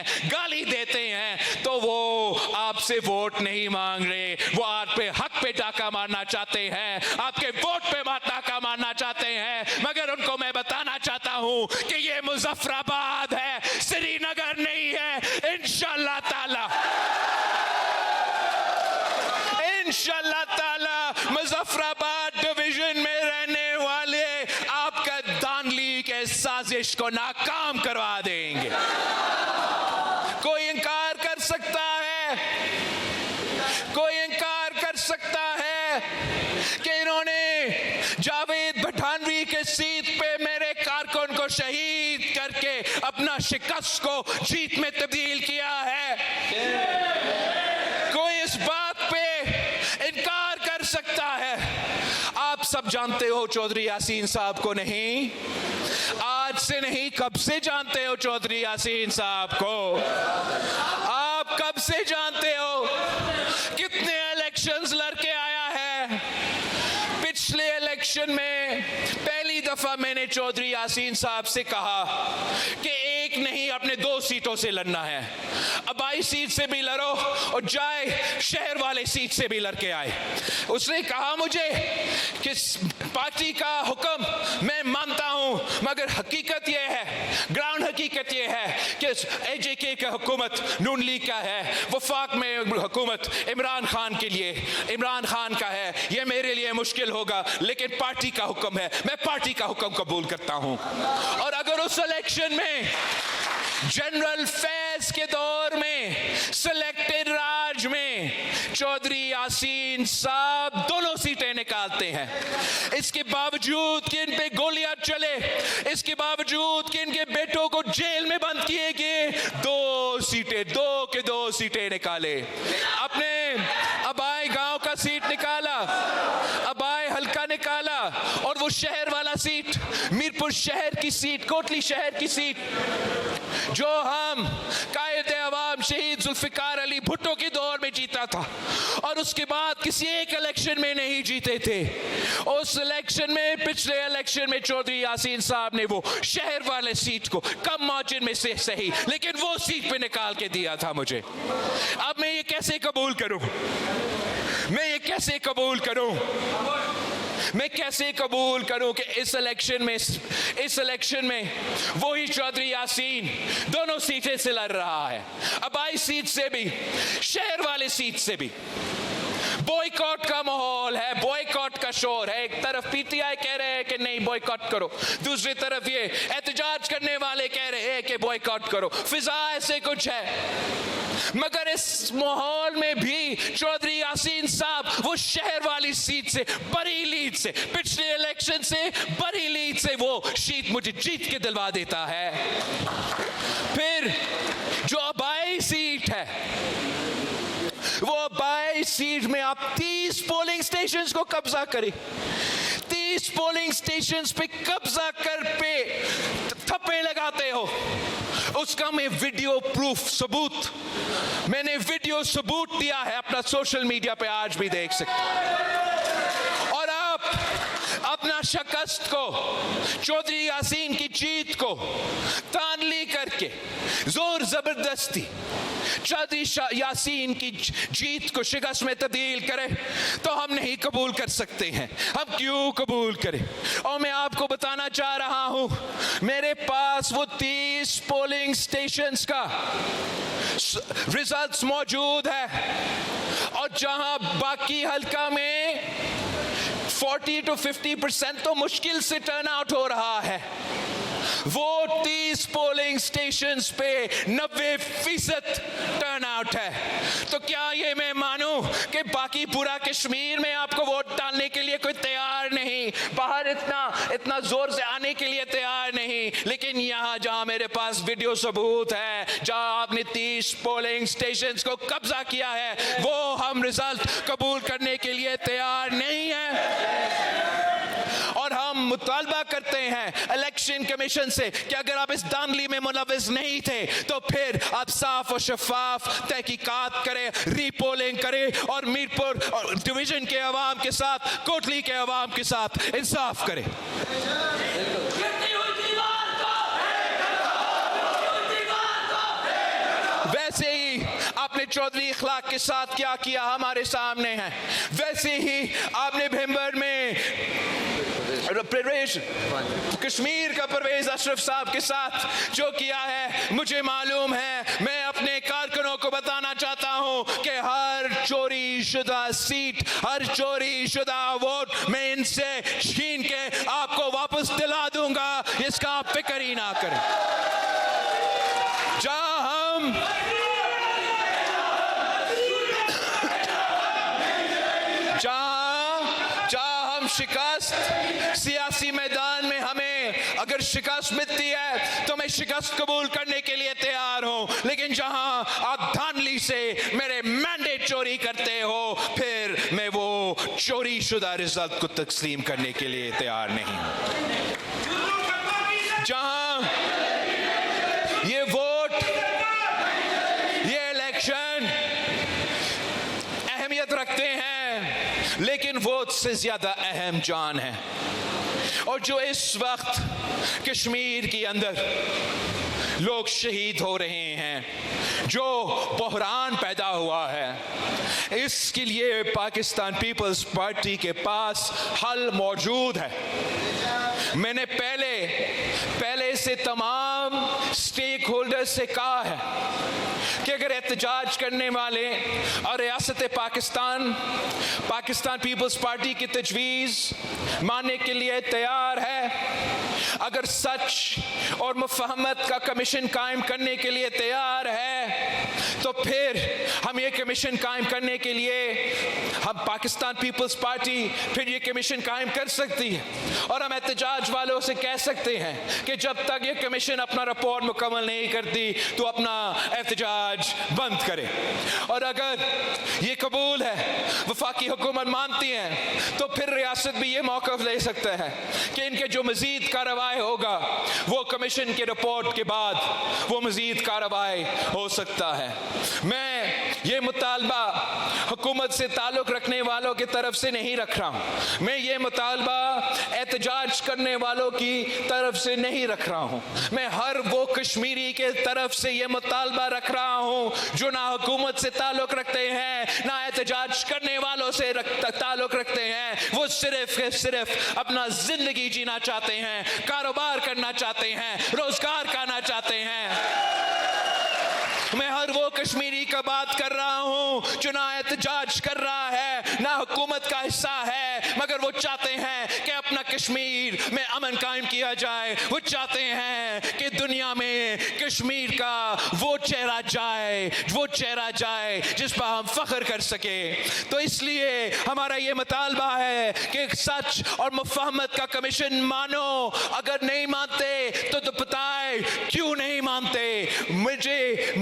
हैं, गाली देते हैं, तो वो आपसे वोट नहीं मांग रहे, वो आप पे हक पे डाका मारना चाहते हैं, आपके वोट पे डाका मारना चाहते हैं। मगर उनको मैं बताना चाहता हूं कि ये मुजफ्फराबाद है, श्रीनगर नहीं है। इंशाअल्लाह ताला मुजफ्फराबाद डिवीजन में रहने वाले आपका धांधली के साजिश को नाकाम करवा देंगे। कोई इंकार कर सकता है, कोई इंकार कर सकता है कि इन्होंने जावेद पठानवी के सीट पे मेरे कारकुन को शहीद करके अपना शिकस्त को जीत में तब्दील किया है? कोई इस बात पे इनकार कर सकता है? आप सब जानते हो चौधरी यासीन साहब को। नहीं, आज से नहीं, कब से जानते हो चौधरी यासीन साहब को? आप कब से जानते हो? कितने इलेक्शंस लड़के आया है? पिछले इलेक्शन में पहली दफा मैंने चौधरी यासीन साहब से कहा कि एक नहीं, अपने 2 सीटों से लड़ना है। अबाई सीट से भी लड़ो और जाए शहर वाले सीट से भी लड़के आए। उसने कहा मुझे कि पार्टी का हुक्म मैं मानता हूं, मगर हकीकत यह है, ग्राउंड हकीकत यह है कि एजेके का हुकूमत नून लीग का है, वफाक में हुकूमत इमरान खान के लिए, इमरान खान का है। यह मेरे लिए मुश्किल होगा, लेकिन पार्टी का हुक्म है, मैं पार्टी का हुक्म कबूल करता हूं। और अगर उस इलेक्शन में जनरल फैज के दौर में सिलेक्टेड राज में चौधरी यासीन साहब दोनों सीटें निकालते हैं, इसके बावजूद कि इन पे गोलियां चले, इसके बावजूद कि इनके बेटों को जेल में बंद किए गए, 2 सीटें निकाले। अपने अबाई गांव का सीट निकाला, अबाई हल्का निकाला, और वो शहर वाला सीट, मीरपुर शहर की सीट, कोटली शहर की सीट, जो हम कायदे अवाम शहीद जुल्फिकार अली भुट्टो के दौर में जीता था और उसके बाद किसी एक इलेक्शन में नहीं जीते थे। उस इलेक्शन में, पिछले इलेक्शन में चौधरी यासीन साहब ने वो शहर वाले सीट को कम मार्जिन में से सही, लेकिन वो सीट पे निकाल के दिया था मुझे। अब मैं ये कैसे कबूल करूं? मैं ये कैसे कबूल करूं? मैं कैसे कबूल करूं कि इस इलेक्शन में वही चौधरी यासीन दोनों सीटें से लड़ रहा है, अबाई सीट से भी, शहर वाले सीट से भी। बॉयकॉट का माहौल है, बॉयकॉट का शोर है। एक तरफ पीटीआई कह रहे हैं कि नहीं बॉयकॉट करो, दूसरी तरफ ये एहतजाज करने वाले कह रहे हैं कि बॉयकॉट करो। फिजा ऐसे कुछ है। मगर इस माहौल में भी चौधरी यासीन साहब वो शहर वाली सीट से, बड़ी लीड से, पिछले इलेक्शन से बड़ी लीड से वो सीट मुझे जीत के दिलवा देता है। फिर जो अबाई सीट है, वो अबाई सीट में आप 30 पोलिंग स्टेशंस को कब्जा करें, 30 पोलिंग स्टेशंस पे कब्जा कर पे थप्पे लगाते हो। उसका मैं वीडियो प्रूफ सबूत, मैंने वीडियो सबूत दिया है अपना सोशल मीडिया पे, आज भी देख सकते। और आप अपना शिकस्त को, चौधरी यासीन की जीत को तानली करके जोर जबरदस्ती चौधरी यासीन की जीत को शिकस्त में तब्दील करे तो हम नहीं कबूल कर सकते हैं। हम क्यों कबूल करें? और मैं आपको बताना चाह रहा हूं, मेरे पास वो 30 पोलिंग स्टेशंस का रिजल्ट्स मौजूद है, और जहां बाकी हल्का में 40 to 50% तो मुश्किल से टर्न आउट हो रहा है, वो 30 पोलिंग स्टेशंस पे 90% टर्न आउट है। तो क्या ये मैं मानूं कि बाकी पूरा कश्मीर में आपको वोट डालने के लिए कोई तैयार नहीं, बाहर इतना जोर से आने के लिए तैयार नहीं, लेकिन यहाँ जहाँ मेरे पास वीडियो सबूत है, जहाँ आपने 30 पोलिंग स्टेशंस को कब्जा किया है, वो हम रिजल्ट कबूल करने के लिए तैयार नहीं है। और हम मुतालबा करते हैं इलेक्शन कमीशन से कि अगर आप इस धांधली में मुलविस नहीं थे तो फिर आप साफ और शफाफ तहकीकात करें, रीपोलिंग करें और मीरपुर और डिवीजन के अवाम के साथ, कोटली के अवाम के साथ इंसाफ करें। वैसे ही आपने चौधरी इखलाक के साथ क्या किया हमारे सामने है, वैसे ही आपने भिंबर में कश्मीर का परवेज अशरफ साहब के साथ जो किया है, मुझे मालूम है। मैं अपने कारकुनों को बताना चाहता हूं कि हर चोरी शुदा सीट, हर चोरी शुदा वोट मैं इनसे छीन के आपको वापस दिला दूंगा, इसका आप फिक्र ही ना करें। जहां हम शिकस्त सियासी मैदान में हमें अगर शिकस्त मिलती है तो मैं शिकस्त कबूल करने के लिए तैयार हूं, लेकिन जहां आप धांधली से मेरे मैंडेट चोरी करते हो, फिर मैं वो चोरी शुदा रिजल्ट को तस्लीम करने के लिए तैयार नहीं हूं। जहां ये वोट, ये इलेक्शन अहमियत रखते हैं, लेकिन वोट से ज्यादा अहम जान है। और जो इस वक्त कश्मीर के अंदर लोग शहीद हो रहे हैं, जो बहरान पैदा हुआ है, इसके लिए पाकिस्तान पीपल्स पार्टी के पास हल मौजूद है। मैंने पहले से तमाम स्टेक होल्डर से कहा है कि अगर एहतजाज करने वाले और रियासत पाकिस्तान पीपल्स पार्टी की तजवीज़ मानने के लिए तैयार है, अगर सच और मुफाहमत का कमीशन कायम करने के लिए तैयार है, तो फिर हम ये कमीशन कायम करने के लिए हम पाकिस्तान पीपल्स पार्टी फिर ये कमीशन कायम कर सकती है। और हम एहतजाज वालों से कह सकते हैं कि जब तक ये कमीशन अपना रिपोर्ट मुकम्मल नहीं करती तो अपना एहतजाज बंद करे। और अगर ये कबूल है, वफाकी हुकूमत मानती है, तो फिर रियासत भी ये मौक़िफ़ ले सकता है कि इनके जो मज़ीद कार्रवाई होगा वो कमीशन के रिपोर्ट के बाद वो मज़ीद कार्रवाई हो सकता है। मैं ये मुतालबा हुकूमत से ताल्लुक़ रखने वालों की तरफ से नहीं रख रहा हूँ, मैं ये मुतालबा एहतजाज करने वालों की तरफ से नहीं रख रहा हूँ, मैं हर वो कश्मीरी के तरफ से ये मुतालबा रख रहा हूँ जो ना हुकूमत से ताल्लुक़ रखते हैं, ना एहतजाज करने वालों से ताल्लुक़ रखते हैं। वो सिर्फ अपना ज़िंदगी जीना चाहते हैं, कारोबार करना चाहते हैं, रोज़गार करना चाहते हैं। मैं हर वो कश्मीरी का बात कर रहा हूँ जो ना एहतजाज कर रहा है, ना हुकूमत का हिस्सा है, मगर वो चाहते हैं कि अपना कश्मीर में अमन कायम किया जाए। वो चाहते हैं कि दुनिया में कश्मीर का वो चेहरा जाए जिस पर हम फख्र कर सके। तो इसलिए हमारा ये मुतालबा है कि सच और मुफाहमत का कमीशन मानो, अगर नहीं मानते